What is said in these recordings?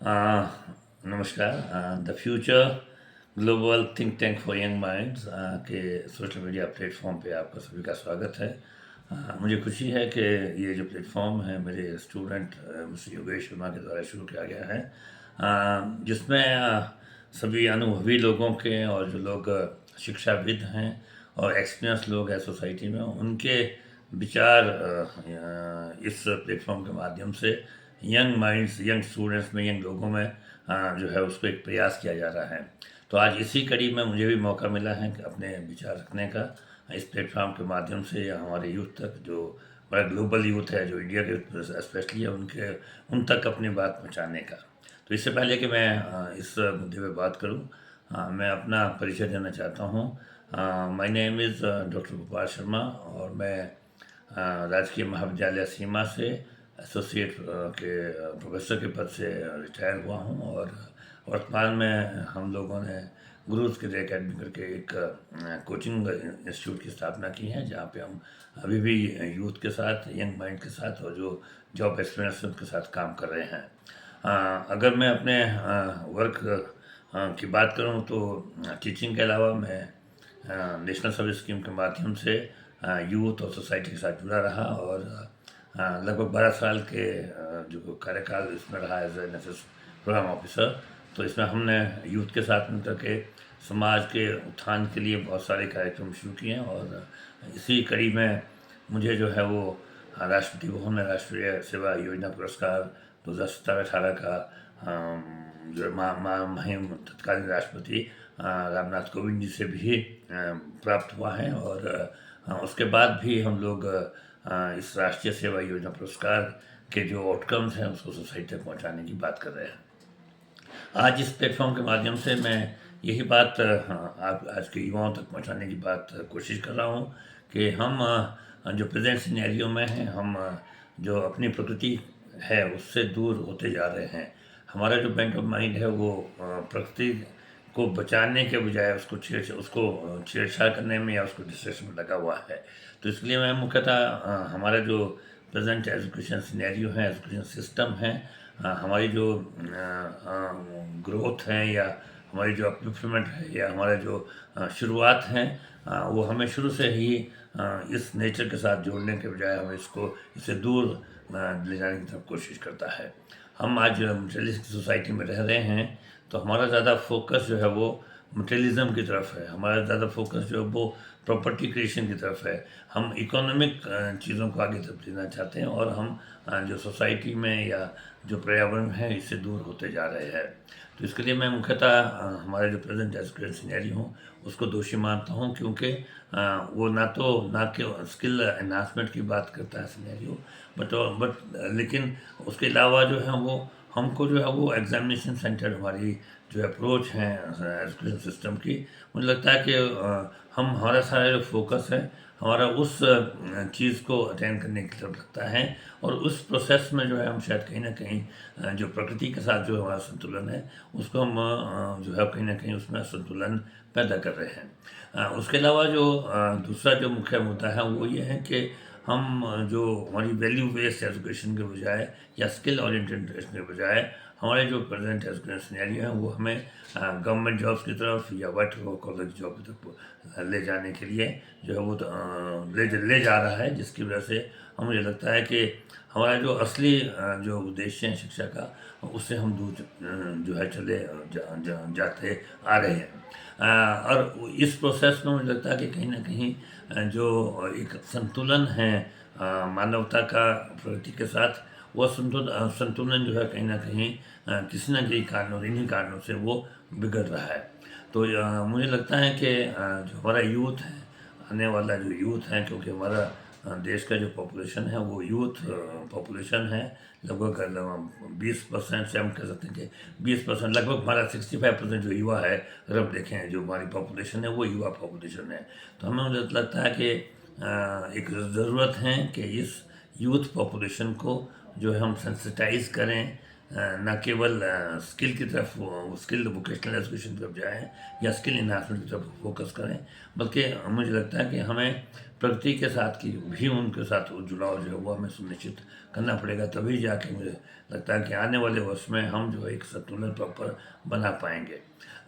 Uh, नमस्कार। The future global think tank for young minds के social media platform पे आपका सभी का स्वागत है। मुझे खुशी है कि ये जो प्लेटफॉर्म है मेरे स्टूडेंट मिस्टर योगेश शर्मा के द्वारा शुरू किया गया है, जिसमें सभी अनुभवी लोगों के और जो लोग शिक्षाविद हैं और एक्सपीरियंस लोग हैं सोसाइटी में, उनके विचार इस प्लेटफॉर्म के माध्यम से यंग माइंड्स, यंग स्टूडेंट्स में, यंग लोगों में जो है उसको एक प्रयास किया जा रहा है। तो आज इसी कड़ी में मुझे भी मौका मिला है कि अपने विचार रखने का इस प्लेटफॉर्म के माध्यम से हमारे यूथ तक, जो बड़ा ग्लोबल यूथ है, जो इंडिया के स्पेशली है, उन तक अपनी बात पहुंचाने का। तो इससे पहले कि मैं इस मुद्दे पे बात करूं, मैं अपना परिचय देना चाहता हूं। My name is doctor Gopal Sharma और मैं राजकीय महाविद्यालय सीमा से एसोसिएट के प्रोफेसर के पद से रिटायर हुआ हूँ। और वर्तमान में हम लोगों ने गुरुज के एकेडमी करके एक कोचिंग इंस्टीट्यूट की स्थापना की है, जहाँ पे हम अभी भी यूथ के साथ, यंग माइंड के साथ और जो जॉब एक्सपीरियंस उनके साथ काम कर रहे हैं। अगर मैं अपने वर्क की बात करूँ तो टीचिंग के अलावा मैं नेशनल सर्विस स्कीम के माध्यम से यूथ और सोसाइटी के साथ जुड़ा रहा और लगभग 12 साल के जो कार्यकाल इसमें रहा as N S program officer. तो इसमें हमने यूथ के साथ मिलकर के समाज के उत्थान के लिए बहुत सारे कार्यक्रम शुरू किए हैं। और इसी कड़ी में मुझे जो है वो राष्ट्रपति भवन में राष्ट्रीय सेवा योजना पुरस्कार 2017-18 का जो महामहिम तत्कालीन राष्ट्रपति रामनाथ कोविंद जी से भी प्राप्त हुआ है। और उसके बाद भी हम लोग इस राष्ट्रीय सेवा योजना पुरस्कार के जो आउटकम्स हैं उसको सोसाइटी तक पहुंचाने की बात कर रहे हैं। आज इस प्लेटफॉर्म के माध्यम से मैं यही बात आप आज के युवाओं तक पहुंचाने की बात कोशिश कर रहा हूं कि हम जो प्रेजेंट सिनेरियो में हैं, हम जो अपनी प्रकृति है उससे दूर होते जा रहे हैं। हमारा जो बेंट ऑफ माइंड है वो प्रकृति को बचाने के बजाय उसको छेड़छाड़ करने में या उसको डिस्ट्रक्शन में लगा हुआ है। तो इसलिए मैं मुख्यतः हमारा जो प्रेजेंट एजुकेशन सिनेरियो है, एजुकेशन सिस्टम है, हमारी जो ग्रोथ है या हमारी जो अपलिफ्टमेंट है या हमारा जो शुरुआत है, वो हमें शुरू से ही इस नेचर के साथ जोड़ने के बजाय हमें इससे दूर ले जाने की तरफ कोशिश करता है। हम आज मटेरियलिस्टिक सोसाइटी में रह रहे हैं, तो हमारा ज़्यादा फोकस जो है वो मटेरियलिज्म की तरफ है। हमारा ज़्यादा फोकस जो है वो प्रॉपर्टी क्रिएशन की तरफ है। हम इकोनॉमिक चीज़ों को आगे तरफ लेना चाहते हैं और हम जो सोसाइटी में या जो पर्यावरण है इससे दूर होते जा रहे हैं। तो इसके लिए मैं मुख्यतः हमारे जो प्रेजेंट एजुकेशन सिनेरियो हूँ उसको दोषी मानता हूँ, क्योंकि वो ना के स्किल एनहांसमेंट की बात करता है सिनेरियो, बट लेकिन उसके अलावा जो है वो हमको जो है वो एग्जामिनेशन सेंटर हमारी जो अप्रोच है एजुकेशन सिस्टम की, मुझे लगता है कि हमारा सारा जो फोकस है हमारा उस चीज़ को अटेंड करने की तरफ लगता है। और उस प्रोसेस में जो है हम शायद कहीं ना कहीं जो प्रकृति के साथ जो हमारा संतुलन है उसको हम जो है कहीं ना कहीं उसमें असंतुलन पैदा कर रहे हैं। उसके अलावा जो दूसरा जो मुख्य मुद्दा है वो ये है कि हम जो हमारी वैल्यू बेस्ड एजुकेशन के बजाय या स्किल ओरिएंटेड एजुकेशन के बजाय हमारे जो प्रेजेंट एजुकेशन सिनेरियो है वो हमें गवर्नमेंट जॉब्स की तरफ या वाइट कॉलर की जॉब की तरफ ले जाने के लिए जो है वो ले जा रहा है, जिसकी वजह से मुझे लगता है कि हमारा जो असली जो उद्देश्य है शिक्षा का, उससे हम दूर जो है जाते आ रहे हैं। और इस प्रोसेस में मुझे लगता है कि कहीं ना कहीं जो एक संतुलन है मानवता का प्रकृति के साथ, वह संतुलन जो है कहीं ना कहीं किसी न किसी कारणों, इन्हीं कारणों से वो बिगड़ रहा है। तो मुझे लगता है कि जो हमारा यूथ है, आने वाला जो यूथ है, क्योंकि हमारा देश का जो पॉपुलेशन है वो यूथ पॉपुलेशन है, लगभग 20% से हम कह सकते हैं कि 20%, लगभग हमारा 65% जो युवा है, अगर हम देखें जो हमारी पॉपुलेशन है वो युवा पॉपुलेशन है। तो हमें मुझे लगता है कि एक ज़रूरत है कि इस यूथ पॉपुलेशन को जो है हम सेंसिटाइज करें, न केवल स्किल की तरफ, स्किल वोकेशनल एजुकेशन की तरफ जाएँ या स्किल इन्हांसमेंट की तरफ फोकस करें, बल्कि मुझे लगता है कि हमें प्रकृति के साथ की भी उनके साथ वो जुड़ाव जो है वो हमें सुनिश्चित करना पड़ेगा, तभी जाके मुझे लगता है कि आने वाले वर्ष में हम जो है एक संतुलन प्रॉपर बना पाएंगे।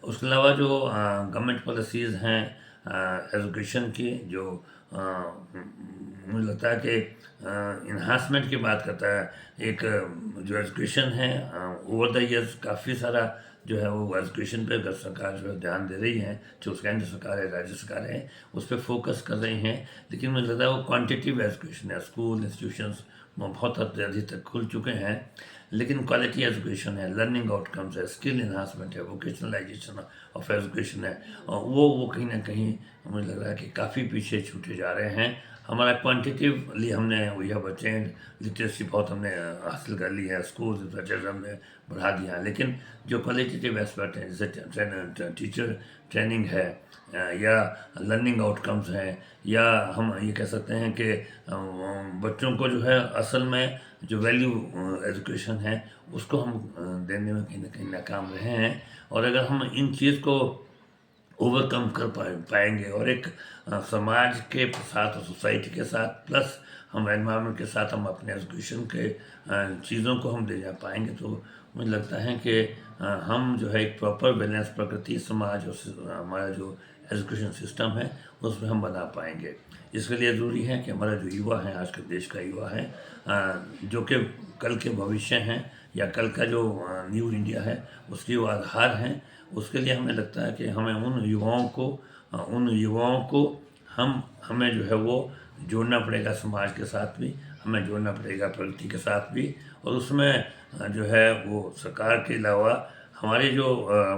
उसके अलावा जो गवर्नमेंट पॉलिसीज़ हैं एजुकेशन की, जो मुझे लगता है कि इन्हांसमेंट की बात करता है। एक जो एजुकेशन है ओवर द ईयर्स काफ़ी सारा जो है वो एजुकेशन पे अगर सरकार जो है ध्यान दे रही है, जो केंद्र सरकार है, राज्य सरकार है, उस पर फोकस कर रही हैं। लेकिन मुझे लगता है वो क्वांटिटिव एजुकेशन है, स्कूल इंस्टीट्यूशंस बहुत हद अधिक तक खुल चुके हैं, लेकिन क्वालिटी एजुकेशन है, लर्निंग आउटकम्स है, स्किल इन्हांसमेंट है, वोकेशनलाइजेशन ऑफ एजुकेशन है, और वो कहीं ना कहीं मुझे लग रहा है कि काफ़ी पीछे छूटे जा रहे हैं। हमारा क्वांटिटिवली हमने वी हैव अटेंड लिटरेसी बहुत हमने हासिल कर ली है, स्कूल इंफ्रास्ट्रक्चर हमने बढ़ा दिया है, लेकिन जो क्वालिटेटिव एस्पेक्ट है जैसे टीचर ट्रेनिंग है या लर्निंग आउटकम्स हैं, या हम ये कह सकते हैं कि बच्चों को जो है असल में जो वैल्यू एजुकेशन है उसको हम देने में कहीं ना कहीं नाकाम रहे हैं। और अगर हम इन चीज़ को ओवरकम कर पाएंगे और एक समाज के साथ, सोसाइटी के साथ, प्लस हम एनवायरनमेंट के साथ हम अपने एजुकेशन के चीज़ों को हम ले जा पाएंगे, तो मुझे लगता है कि हम जो है एक प्रॉपर बैलेंस प्रकृति, समाज और हमारा जो एजुकेशन सिस्टम है उसमें हम बना पाएंगे। इसके लिए ज़रूरी है कि हमारा जो युवा है, आज के देश का युवा है, जो कि कल के भविष्य हैं या कल का जो न्यू इंडिया है उसकी वो आधार हैं। उसके लिए हमें लगता है कि हमें उन युवाओं को हमें जो है वो जोड़ना पड़ेगा, समाज के साथ भी हमें जोड़ना पड़ेगा, प्रगति के साथ भी। और उसमें जो है वो सरकार के अलावा हमारे जो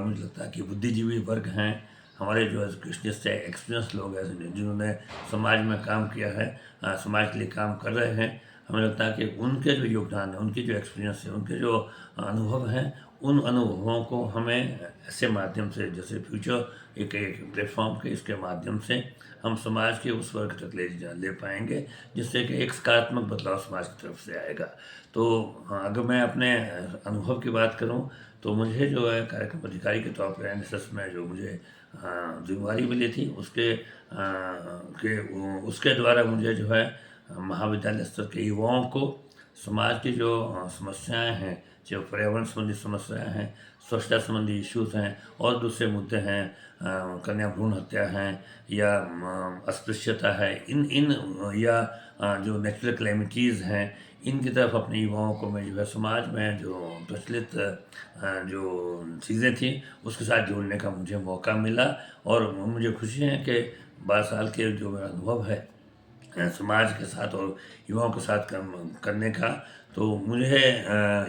मुझे लगता है कि बुद्धिजीवी वर्ग हैं, हमारे जो एजुकेशनिस्ट है, एक्सपीरियंस लोग हैं जिन्होंने समाज में काम किया है, समाज के लिए काम कर रहे हैं, हमें लगता है कि उनके जो योगदान है, उनकी जो एक्सपीरियंस है, उनके जो अनुभव हैं, उन अनुभवों को हमें ऐसे माध्यम से, जैसे फ्यूचर एक प्लेटफॉर्म के इसके माध्यम से हम समाज के उस वर्ग तक ले पाएंगे जिससे कि एक सकारात्मक बदलाव समाज की तरफ से आएगा। तो अगर मैं अपने अनुभव की बात करूं तो मुझे जो है कार्यक्रम अधिकारी के तौर पर एनएसएस में जो मुझे जिम्मेवारी मिली थी उसके द्वारा मुझे जो है महाविद्यालय स्तर के युवाओं को समाज की जो समस्याएं हैं, जो पर्यावरण संबंधी समस्याएं हैं, स्वच्छता संबंधी इश्यूज हैं और दूसरे मुद्दे हैं, कन्या भ्रूण हत्या हैं या अस्पृश्यता है, इन या जो नेचुरल क्लेमिटीज़ हैं, इनकी तरफ अपने युवाओं को मैं जो है समाज में जो प्रचलित जो चीज़ें थी उसके साथ जोड़ने का मुझे मौका मिला। और मुझे खुशी है कि 12 साल के जो मेरा अनुभव है समाज के साथ और युवाओं के साथ काम करने का, तो मुझे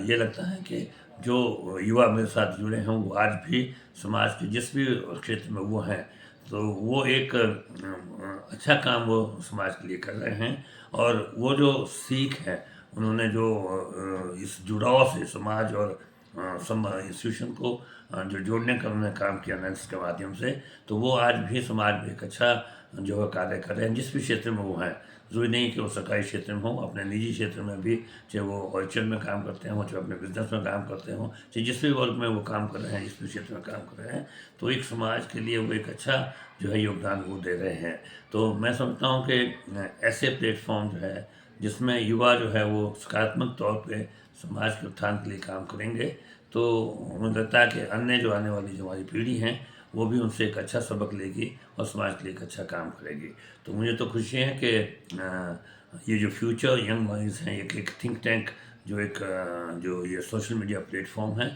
ये लगता है कि जो युवा मेरे साथ जुड़े हैं वो आज भी समाज के जिस भी क्षेत्र में वो हैं, तो वो एक अच्छा काम वो समाज के लिए कर रहे हैं। और वो जो सीख है उन्होंने जो इस जुड़ाव से समाज और इंस्टीट्यूशन को जो जोड़ने का उन्होंने काम किया नेट्स के माध्यम से, तो वो आज भी समाज में एक अच्छा जो है कार्य कर रहे हैं जिस भी क्षेत्र में वो हैं। ज़रूरी नहीं कि वो सरकारी क्षेत्र में हो, अपने निजी क्षेत्र में भी, चाहे वो ऑर्चर्ड में काम करते हों, चाहे अपने बिजनेस में काम करते हों, चाहे जिस भी वर्ग में वो काम कर रहे हैं, जिस भी क्षेत्र में काम कर रहे हैं, तो एक समाज के लिए वो एक अच्छा जो है योगदान वो दे रहे हैं। तो मैं समझता हूँ कि ऐसे प्लेटफॉर्म जो है जिसमें युवा जो है वो सकारात्मक तौर पे समाज के उत्थान के लिए काम करेंगे, तो मुझे लगता है कि अन्य जो आने वाली जो हमारी पीढ़ी हैं वो भी उनसे एक अच्छा सबक लेगी और समाज के लिए एक अच्छा काम करेगी। तो मुझे तो खुशी है कि ये जो फ्यूचर यंग माइंड्स हैं, एक थिंक टैंक जो जो ये सोशल मीडिया प्लेटफॉर्म है,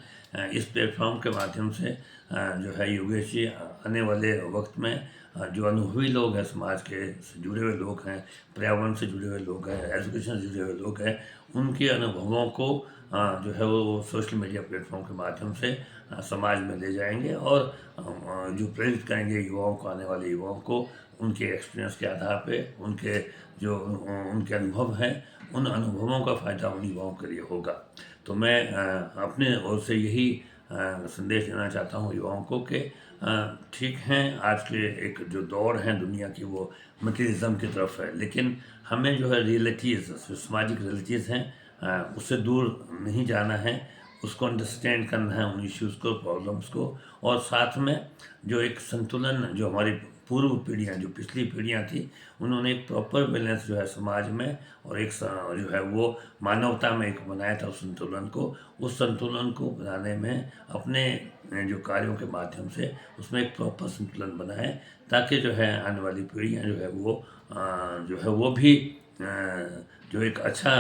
इस प्लेटफॉर्म के माध्यम से जो है योगेश जी आने वाले वक्त में जो अनुभवी लोग हैं, समाज के से जुड़े हुए लोग हैं, पर्यावरण से जुड़े हुए लोग हैं, एजुकेशन से जुड़े हुए लोग हैं, उनके अनुभवों को जो है वो सोशल मीडिया प्लेटफॉर्म के माध्यम से समाज में ले जाएंगे और जो प्रेरित करेंगे युवाओं को, आने वाले युवाओं को, उनके एक्सपीरियंस के आधार पे, उनके अनुभव हैं, उन अनुभवों का फ़ायदा उन युवाओं के लिए होगा। तो मैं अपने ओर से यही संदेश देना चाहता हूँ युवाओं को कि ठीक हैं, आज के एक जो दौर है दुनिया की वो मटीरियलिज्म की तरफ है, लेकिन हमें जो है रियलिटीज़, सामाजिक रियलिटीज़ हैं, उससे दूर नहीं जाना है, उसको अंडरस्टैंड करना है, उन इश्यूज़ को, प्रॉब्लम्स को, और साथ में जो एक संतुलन जो हमारी पूर्व पीढ़ियाँ जो पिछली पीढ़ियाँ थी, उन्होंने एक प्रॉपर बैलेंस जो है समाज में और एक जो है वो मानवता में एक बनाया था उस संतुलन को। उस संतुलन को बनाने में अपने जो कार्यों के माध्यम से उसमें एक प्रॉपर संतुलन बनाए, ताकि जो है आने वाली पीढ़ियाँ जो है वो जो है वो भी जो एक अच्छा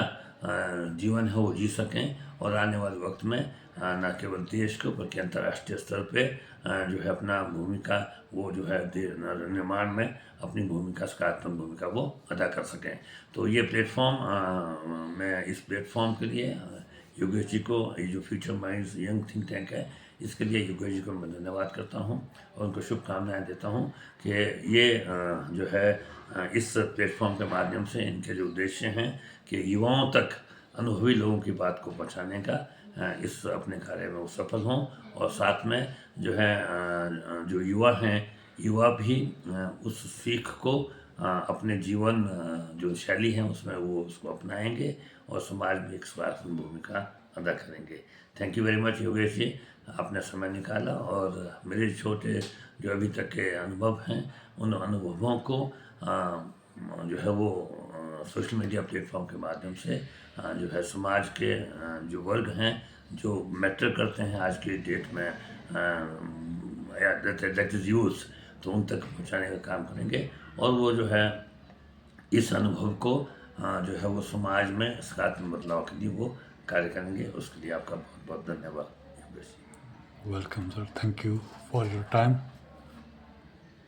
जीवन है वो जी सकें, और आने वाले वक्त में न केवल देश को बल्कि अंतर्राष्ट्रीय स्तर पे जो है अपना भूमिका वो जो है निर्माण में अपनी भूमिका, सकारात्मक भूमिका वो अदा कर सकें। तो ये प्लेटफॉर्म मैं इस प्लेटफॉर्म के लिए योगेश जी को, ये जो future minds young think tank है, इसके लिए योगेश जी को मैं धन्यवाद करता हूँ और उनको शुभकामनाएं देता हूँ कि ये जो है इस प्लेटफॉर्म के माध्यम से इनके जो उद्देश्य हैं कि युवाओं तक अनुभवी लोगों की बात को पहुंचाने का इस अपने कार्य में वो सफल हों, और साथ में जो है जो युवा हैं, युवा भी उस सीख को अपने जीवन जो शैली है उसमें वो उसको अपनाएंगे और समाज में एक सकारात्मक भूमिका अदा करेंगे। Thank you very much Yogesh ji, आपने समय निकाला और मेरे छोटे जो अभी तक के अनुभव हैं उन अनुभवों को जो है वो सोशल मीडिया प्लेटफॉर्म के माध्यम से जो है समाज के जो वर्ग हैं जो मैटर करते हैं आज की डेट में, दैट इज़ यूथ, तो उन तक पहुंचाने का काम करेंगे और वो जो है इस अनुभव को जो है वो समाज में सकारात्मक बदलाव के लिए वो कार्य करेंगे। उसके लिए आपका बहुत बहुत धन्यवाद Yogesh ji. Welcome, sir. Thank you for your time.